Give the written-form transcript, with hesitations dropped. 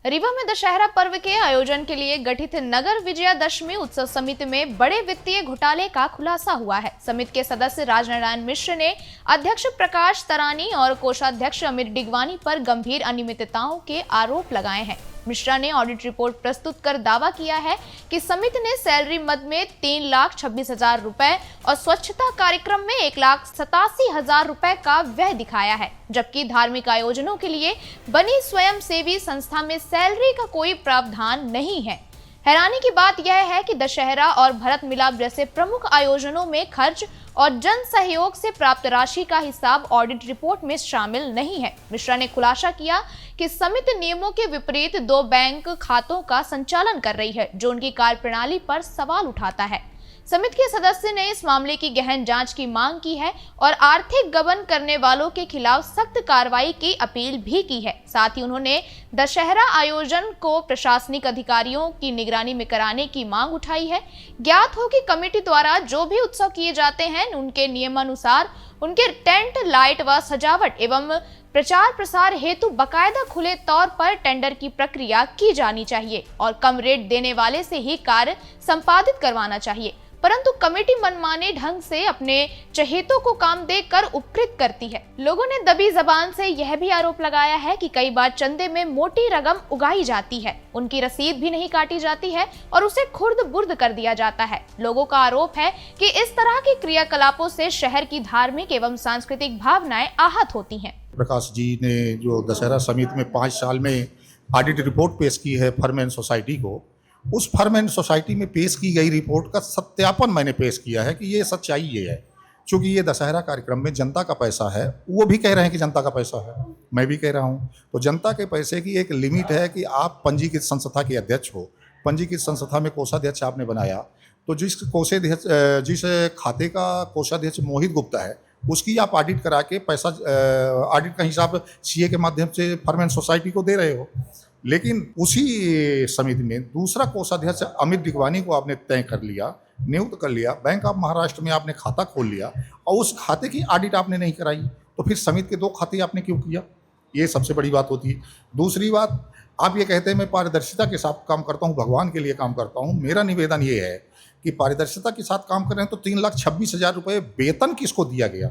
रीवा में दशहरा पर्व के आयोजन के लिए गठित नगर विजयादशमी उत्सव समिति में बड़े वित्तीय घोटाले का खुलासा हुआ है। समिति के सदस्य राजनारायण मिश्र ने अध्यक्ष प्रकाश तरानी और कोषाध्यक्ष अमित डिगवानी पर गंभीर अनियमितताओं के आरोप लगाए हैं। मिश्रा ने ऑडिट रिपोर्ट प्रस्तुत कर दावा किया है कि समिति ने सैलरी मद में 3,26,000 रुपए और स्वच्छता कार्यक्रम में 1,87,000 रुपए का व्यय दिखाया है, जबकि धार्मिक आयोजनों के लिए बनी स्वयंसेवी संस्था में सैलरी का कोई प्रावधान नहीं है। हैरानी की बात यह है कि दशहरा और भरत मिलाप जैसे प्रमुख आयोजनों में खर्च और जन सहयोग से प्राप्त राशि का हिसाब ऑडिट रिपोर्ट में शामिल नहीं है। मिश्रा ने खुलासा किया कि समिति नियमों के विपरीत 2 बैंक खातों का संचालन कर रही है, जो उनकी कार्यप्रणाली पर सवाल उठाता है। समिति के सदस्य ने इस मामले की गहन जांच की मांग की है और आर्थिक गबन करने वालों के खिलाफ सख्त कार्रवाई की अपील भी की है। साथ ही उन्होंने दशहरा आयोजन को प्रशासनिक अधिकारियों की निगरानी में कराने की मांग उठाई है। ज्ञात हो कि कमेटी द्वारा जो भी उत्सव किए जाते हैं उनके नियमानुसार उनके टेंट, लाइट व सजावट एवं प्रचार प्रसार हेतु बकायदा खुले तौर पर टेंडर की प्रक्रिया की जानी चाहिए और कम रेट देने वाले से ही कार्य संपादित करवाना चाहिए, परंतु कमेटी मनमाने ढंग से अपने चहेतों को काम देकर उपकृत करती है। लोगों ने दबी जबान से यह भी आरोप लगाया है कि कई बार चंदे में मोटी रकम उगाई जाती है, उनकी रसीद भी नहीं काटी जाती है और उसे खुर्द बुर्द कर दिया जाता है। लोगों का आरोप है कि इस तरह के क्रियाकलापों से शहर की धार्मिक एवं सांस्कृतिक भावनाएं आहत होती हैं। प्रकाश जी ने जो दशहरा समिति में 5 साल में ऑडिट रिपोर्ट पेश की है फर्म एंड सोसाइटी को, उस फर्म एंड सोसाइटी में पेश की गई रिपोर्ट का सत्यापन मैंने पेश किया है कि ये सच्चाई ये है। चूँकि ये दशहरा कार्यक्रम में जनता का पैसा है, वो भी कह रहे हैं कि जनता का पैसा है, मैं भी कह रहा हूँ, तो जनता के पैसे की एक लिमिट है कि आप पंजीकृत संस्था के अध्यक्ष हो, पंजीकृत संस्था में कोषाध्यक्ष आपने बनाया, तो जिस खाते का कोषाध्यक्ष मोहित गुप्ता है उसकी आप ऑडिट करा के पैसा ऑडिट का हिसाब सीए के माध्यम से फर्म एंड सोसाइटी को दे रहे हो। लेकिन उसी समिति में दूसरा कोषाध्यक्ष अमित डिगवानी को आपने तय कर लिया, नियुक्त कर लिया, बैंक ऑफ महाराष्ट्र में आपने खाता खोल लिया और उस खाते की ऑडिट आपने नहीं कराई, तो फिर समिति के 2 खाते आपने क्यों किया? ये सबसे बड़ी बात होती है। दूसरी बात, आप ये कहते हैं मैं पारदर्शिता के साथ काम करता हूँ, भगवान के लिए काम करता हूँ। मेरा निवेदन ये है कि पारदर्शिता के साथ काम कर रहे हैं तो 3,26,000 रुपये वेतन किसको दिया गया?